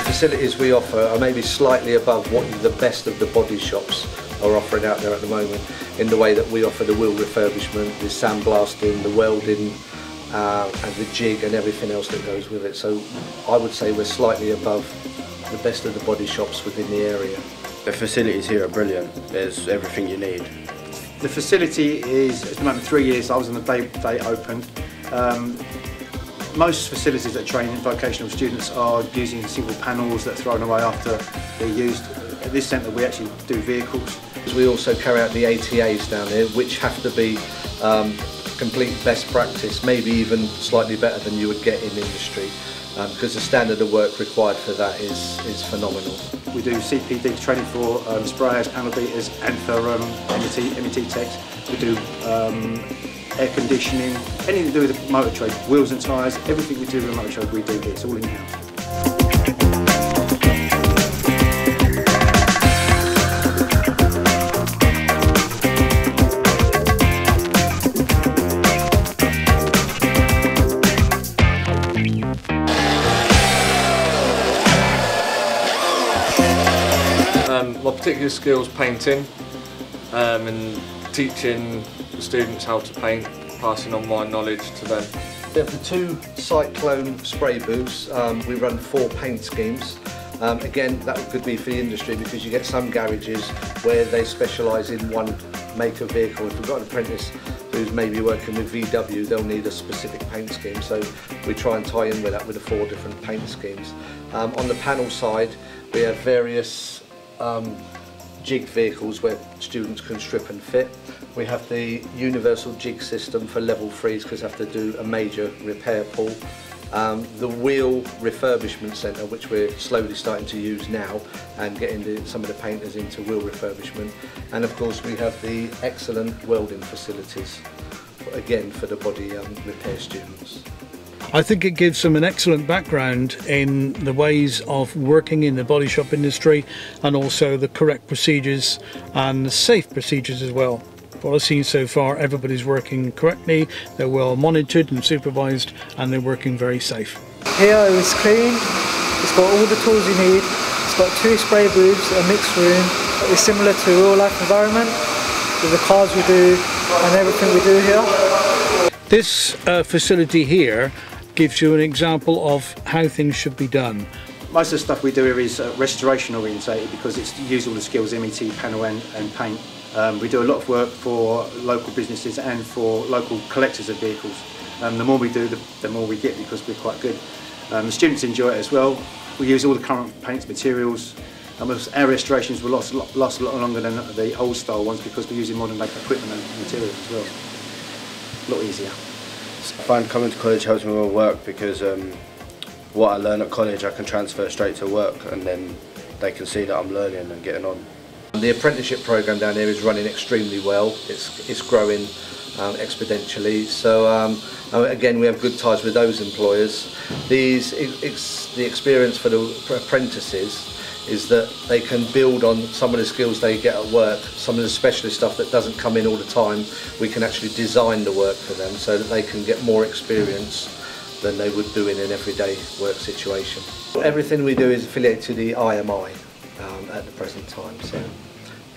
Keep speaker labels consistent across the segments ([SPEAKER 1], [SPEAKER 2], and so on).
[SPEAKER 1] Facilities we offer are maybe slightly above what the best of the body shops are offering out there at the moment, in the way that we offer the wheel refurbishment, the sandblasting, the welding and the jig and everything else that goes with it. So I would say we're slightly above the best of the body shops within the area.
[SPEAKER 2] The facilities here are brilliant. There's everything you need.
[SPEAKER 3] The facility is, at the moment, 3 years. I was on the day they opened. Most facilities that train vocational students are using single panels that are thrown away after they're used. At this centre we actually do vehicles.
[SPEAKER 1] We also carry out the ATAs down here, which have to be complete best practice, maybe even slightly better than you would get in industry, because the standard of work required for that is phenomenal.
[SPEAKER 3] We do CPD training for sprayers, panel beaters, and for MET techs. We do air conditioning, anything to do with the motor trade, wheels and tyres, everything we do with the motor trade we do here, it's all in-house.
[SPEAKER 4] My particular skill is painting and teaching the students how to paint, passing on my knowledge to them.
[SPEAKER 1] We have the 2 Cyclone spray booths. We run 4 paint schemes. Again, that could be for the industry, because you get some garages where they specialise in one make of vehicle. If we've got an apprentice who's maybe working with VW, they'll need a specific paint scheme, so we try and tie in with that with the 4 different paint schemes. On the panel side, we have various jigged vehicles where students can strip and fit. We have the universal jig system for level 3s because they have to do a major repair pull. The wheel refurbishment centre, which we're slowly starting to use now and getting some of the painters into wheel refurbishment. And of course we have the excellent welding facilities, again for the body repair students.
[SPEAKER 5] I think it gives them an excellent background in the ways of working in the body shop industry, and also the correct procedures and the safe procedures as well. What I've seen so far, everybody's working correctly, they're well monitored and supervised, and they're working very safe.
[SPEAKER 6] Here it's clean, it's got all the tools you need, it's got 2 spray booths, a mixed room. It's similar to real life environment with the cars we do and everything we do here.
[SPEAKER 5] This facility here gives you an example of how things should be done.
[SPEAKER 3] Most of the stuff we do here is restoration orientated, because it's use all the skills, MET, panel and paint. We do a lot of work for local businesses and for local collectors of vehicles. The more we do, the more we get, because we're quite good. The students enjoy it as well. We use all the current paints, materials. Our restorations will last a lot longer than the old style ones, because we're using modern day equipment and materials as well. A lot easier.
[SPEAKER 2] I find coming to college helps me with work, because what I learn at college I can transfer straight to work, and then they can see that I'm learning and getting on.
[SPEAKER 1] The apprenticeship programme down here is running extremely well. It's growing exponentially. So again, we have good ties with those employers. The experience for the apprentices is that they can build on some of the skills they get at work, some of the specialist stuff that doesn't come in all the time. We can actually design the work for them so that they can get more experience than they would do in an everyday work situation. Everything we do is affiliated to the IMI at the present time, so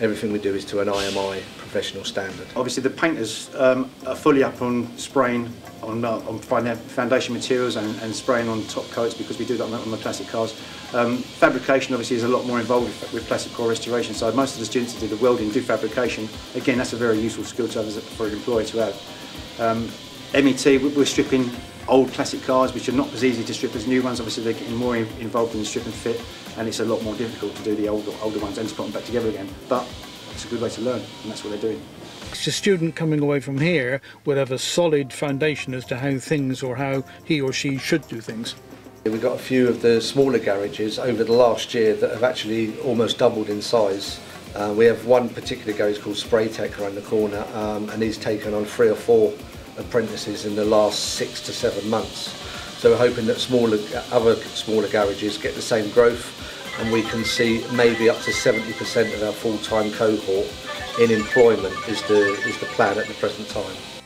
[SPEAKER 1] everything we do is to an IMI professional standard.
[SPEAKER 3] Obviously the painters are fully up on spraying on foundation materials and spraying on top coats, because we do that on the classic cars. Fabrication obviously is a lot more involved with classic car restoration, so most of the students that do the welding do fabrication. Again, that's a very useful skill to have for an employer to have. MET, we're stripping old classic cars, which are not as easy to strip as new ones. Obviously they're getting more involved in the strip and fit, and it's a lot more difficult to do the older ones and to put them back together again. But it's a good way to learn, and that's what they're doing.
[SPEAKER 5] A student coming away from here would have a solid foundation as to how things, or how he or she should do things.
[SPEAKER 1] We've got a few of the smaller garages over the last year that have actually almost doubled in size. We have one particular garage called Spray Tech around the corner, and he's taken on 3 or 4 apprentices in the last 6 to 7 months. So we're hoping that other smaller garages get the same growth, and we can see maybe up to 70% of our full-time cohort in employment is the plan at the present time.